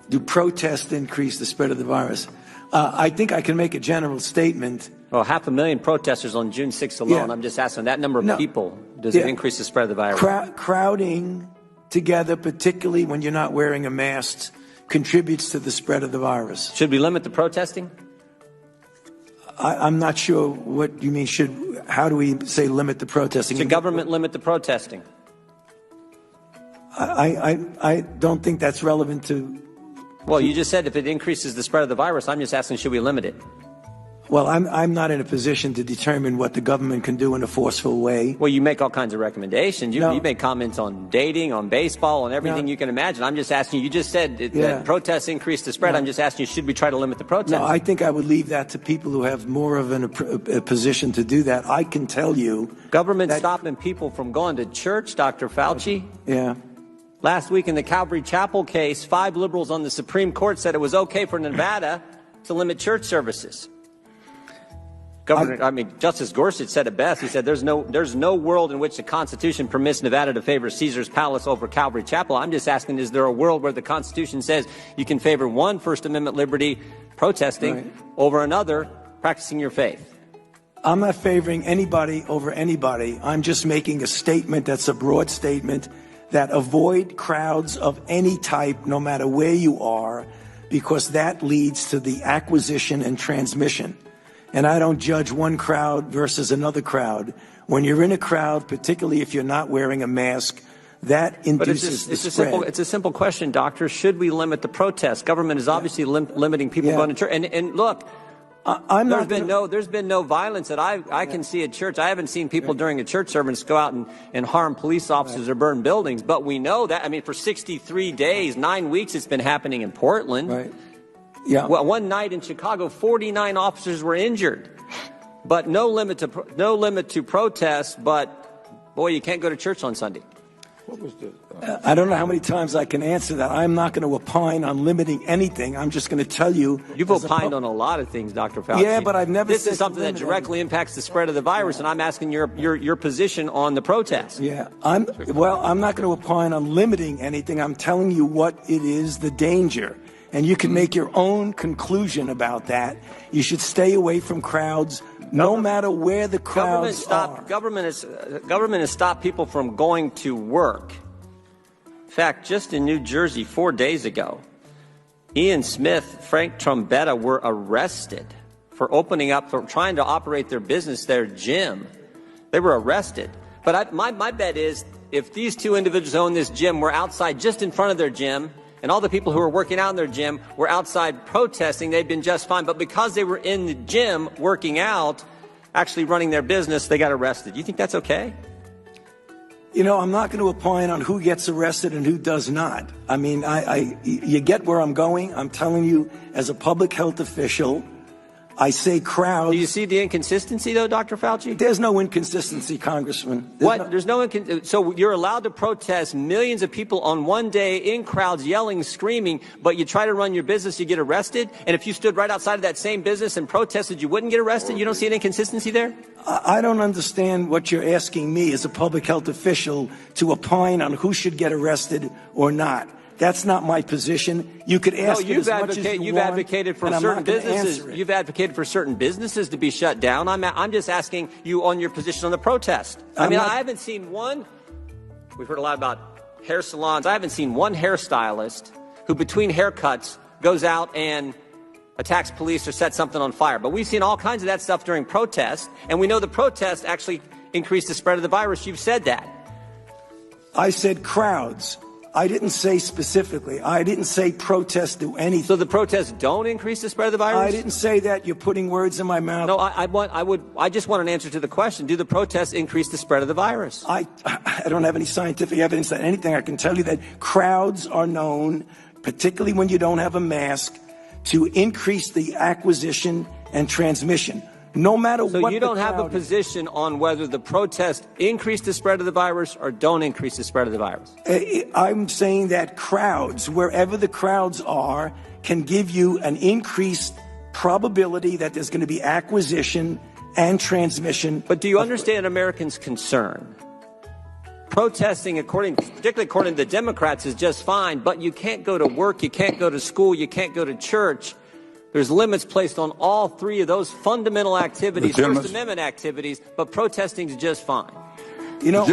do protests increase the spread of the virus? I think I can make a general statement. Well, 500,000 protesters on June 6th alone. Yeah. I'm just asking that number of people, does it increase the spread of the virus? Crowding together, particularly when you're not wearing a mask, contributes to the spread of the virus. Should we limit the protesting? I'm not sure what you mean. How do we say limit the protesting? Should government limit the protesting? I don't think that's relevant to. Well, you just said if it increases the spread of the virus. I'm just asking, should we limit it? Well, I'm not in a position to determine what the government can do in a forceful way. Well, you make all kinds of recommendations. You make comments on dating, on baseball, on everything you can imagine. I'm just asking you. Just said that protests increase the spread. I'm just asking you, should we try to limit the protests? No, I think I would leave that to people who have more of a position to do that. I can tell you. Government stopping people from going to church, Dr. Fauci? Yeah. Last week in the Calvary Chapel case, 5 liberals on the Supreme Court said it was okay for Nevada to limit church services. Justice Gorsuch said it best. He said there's no world in which the Constitution permits Nevada to favor Caesar's Palace over Calvary Chapel. I'm just asking, is there a world where the Constitution says you can favor one First Amendment liberty, protesting, over another, practicing your faith? I'm not favoring anybody over anybody. I'm just making a statement that's a broad statement that avoid crowds of any type, no matter where you are, because that leads to the acquisition and transmission. And I don't judge one crowd versus another crowd. When you're in a crowd, particularly if you're not wearing a mask, that induces the spread. It's a simple question, doctor. Should we limit the protests? Government is obviously limiting people going to church. And look, there's been no violence that I can see at church. I haven't seen people during a church service go out and harm police officers or burn buildings. But we know that, for 63 days, 9 weeks, it's been happening in Portland. Right. Yeah. Well, one night in Chicago, 49 officers were injured, but no limit to protests. But boy, you can't go to church on Sunday. What was the? I don't know how many times I can answer that. I'm not going to opine on limiting anything. I'm just going to tell you. You've opined on a lot of things, Dr. Fauci. Yeah, but I've never. This is something that directly impacts the spread of the virus, and I'm asking your position on the protest. Yeah, I'm not going to opine on limiting anything. I'm telling you what it is, the danger. And you can make your own conclusion about that. You should stay away from crowds, no matter where the crowds are. Government has stopped people from going to work. In fact, just in New Jersey 4 days ago, Ian Smith, Frank Trombetta were arrested for trying to operate their business, their gym. They were arrested. But my bet is if these two individuals who own this gym were outside just in front of their gym, and all the people who were working out in their gym were outside protesting, they'd been just fine. But because they were in the gym working out, actually running their business, they got arrested. You think that's okay? I'm not going to opine on who gets arrested and who does not. You get where I'm going. I'm telling you, as a public health official, I say crowds. Do you see the inconsistency, though, Dr. Fauci? There's no inconsistency, Congressman. So you're allowed to protest millions of people on one day in crowds yelling, screaming, but you try to run your business, you get arrested? And if you stood right outside of that same business and protested, you wouldn't get arrested? You don't see an inconsistency there? I don't understand what you're asking me as a public health official to opine on who should get arrested or not. That's not my position. You could ask it as much as you want. You've advocated for certain businesses. You've advocated for certain businesses to be shut down. I'm just asking you on your position on the protest. I haven't seen one. We've heard a lot about hair salons. I haven't seen one hairstylist who, between haircuts, goes out and attacks police or sets something on fire. But we've seen all kinds of that stuff during protests, and we know the protests actually increase the spread of the virus. You've said that. I said crowds. I didn't say specifically. I didn't say protests do anything. So the protests don't increase the spread of the virus? I didn't say that. You're putting words in my mouth. No, I just want an answer to the question. Do the protests increase the spread of the virus? I don't have any scientific evidence that anything. I can tell you that crowds are known, particularly when you don't have a mask, to increase the acquisition and transmission. No matter what. So you don't have a position on whether the protests increase the spread of the virus or don't increase the spread of the virus? I'm saying that crowds, wherever the crowds are, can give you an increased probability that there's going to be acquisition and transmission. But do you understand Americans' concern Protesting, particularly according to the Democrats, is just fine, but you can't go to work, you can't go to school, you can't go to church. There's limits placed on all three of those fundamental activities, First Amendment activities, but protesting is just fine. You know,